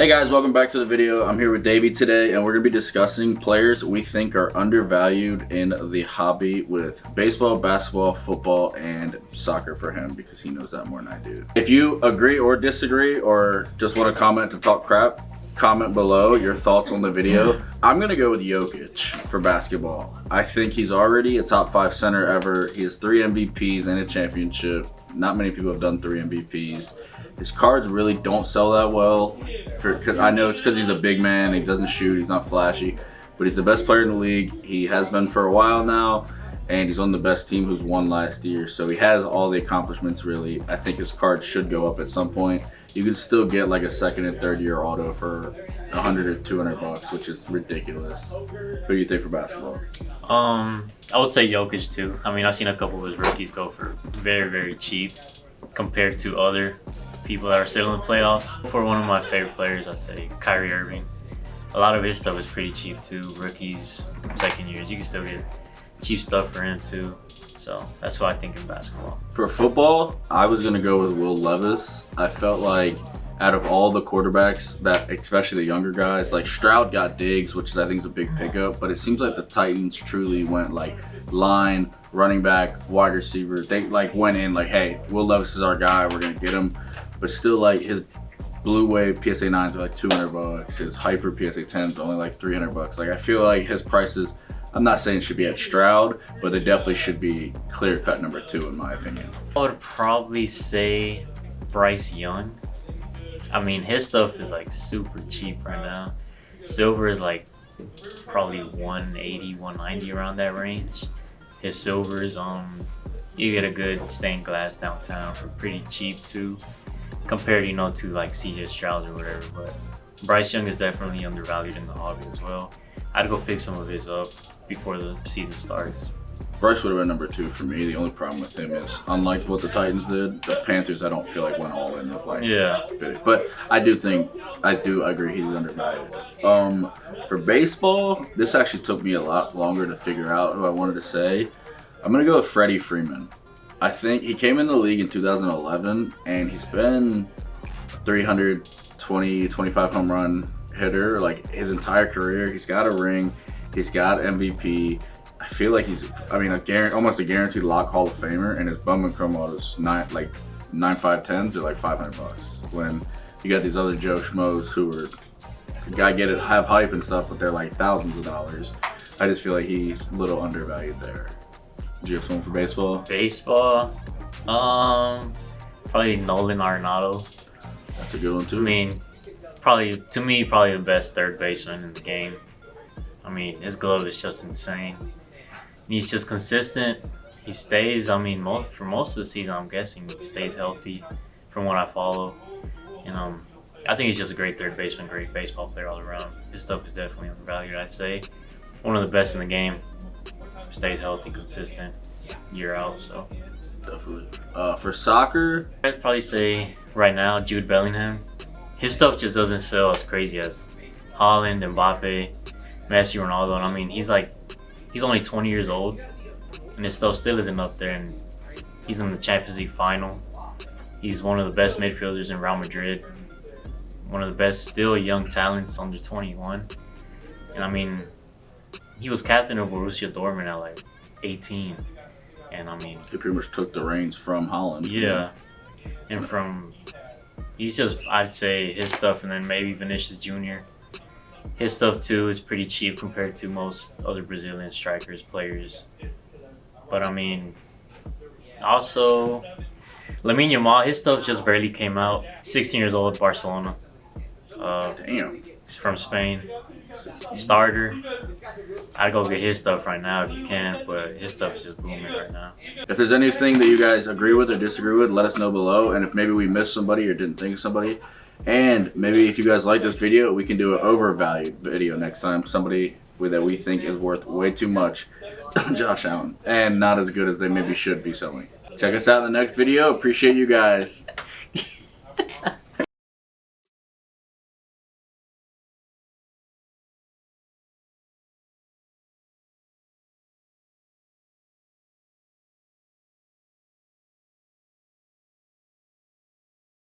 Hey guys, welcome back to the video. I'm here with Davey today, and we're going to be discussing players we think are undervalued in the hobby with baseball, basketball, football, and soccer for him because he knows that more than I do. If you agree or disagree or just want to comment to talk crap, comment below your thoughts on the video. I'm going to go with Jokic for basketball. I think he's already a top 5 center ever. He has 3 MVPs and a championship. Not many people have done 3 MVPs. His cards really don't sell that well. I know it's because he's a big man. He doesn't shoot. He's not flashy. But he's the best player in the league. He has been for a while now. And he's on the best team who's won last year. So he has all the accomplishments, really. I think his cards should go up at some point. You can still get like a second and third year auto for $100 or $200, which is ridiculous. Who do you think for basketball? I would say Jokic too. I mean, I've seen a couple of his rookies go for very, very cheap compared to other people that are still in the playoffs. For one of my favorite players, I'd say Kyrie Irving. A lot of his stuff is pretty cheap too. Rookies, second years, you can still get cheap stuff for him too. So that's what I think in basketball. For football, I was going to go with Will Levis. I felt like out of all the quarterbacks, that especially the younger guys, like Stroud got Diggs, which I think is a big pickup, but it seems like the Titans truly went like line, running back, wide receiver. They like went in like, hey, Will Levis is our guy, we're going to get him. But still, like, his Blue Wave PSA 9s are like $200. His Hyper PSA 10s only like $300. Like, I feel like his prices, I'm not saying should be at Stroud, but they definitely should be clear-cut number 2 in my opinion. I would probably say Bryce Young. I mean, his stuff is like super cheap right now. Silver is like probably 180, 190 around that range. His silvers, you get a good stained glass downtown for pretty cheap too, compared, to like CJ Stroud or whatever. But Bryce Young is definitely undervalued in the hobby as well. I'd go pick some of his up before the season starts. Bryce would have been number 2 for me. The only problem with him is, unlike what the Titans did, the Panthers I don't feel like went all in with like. Yeah. But I do agree he's undervalued. For baseball, this actually took me a lot longer to figure out who I wanted to say. I'm gonna go with Freddie Freeman. I think he came in the league in 2011, and he's been 325 home run hitter like his entire career. He's got a ring. He's got MVP. I feel like he's, almost a guaranteed lock Hall of Famer, and his Bowman Chrome autos 9.510s are like $500. When you got these other Joe Schmoes who have hype and stuff, but they're like thousands of dollars. I just feel like he's a little undervalued there. Do you have someone for baseball? Baseball, probably Nolan Arenado. That's a good one too. I mean, probably the best third baseman in the game. I mean, his glove is just insane. He's just consistent. He stays, for most of the season, I'm guessing he stays healthy from what I follow. And I think he's just a great third baseman, great baseball player all around. His stuff is definitely undervalued, I'd say. One of the best in the game. Stays healthy, consistent, year out, so. Definitely. For soccer, I'd probably say right now, Jude Bellingham. His stuff just doesn't sell as crazy as Haaland, Mbappe, Messi, Ronaldo. And he's only 20 years old, and his stuff still isn't up there, and he's in the Champions League final. He's one of the best midfielders in Real Madrid. One of the best still young talents under 21. And he was captain of Borussia Dortmund at like 18. And he pretty much took the reins from Haaland. Yeah. And he's just, I'd say his stuff, and then maybe Vinicius Jr. His stuff too is pretty cheap compared to most other Brazilian strikers, players. But also Lamine Yamal, his stuff just barely came out. 16 years old, Barcelona. Damn. He's from Spain. Starter. I'd go get his stuff right now if you can, but his stuff is just booming right now. If there's anything that you guys agree with or disagree with, let us know below. And if maybe we missed somebody or didn't think of somebody, and maybe if you guys like this video, we can do an overvalued video next time. Somebody that we think is worth way too much, Josh Allen, and not as good as they maybe should be selling. Check us out in the next video. Appreciate you guys.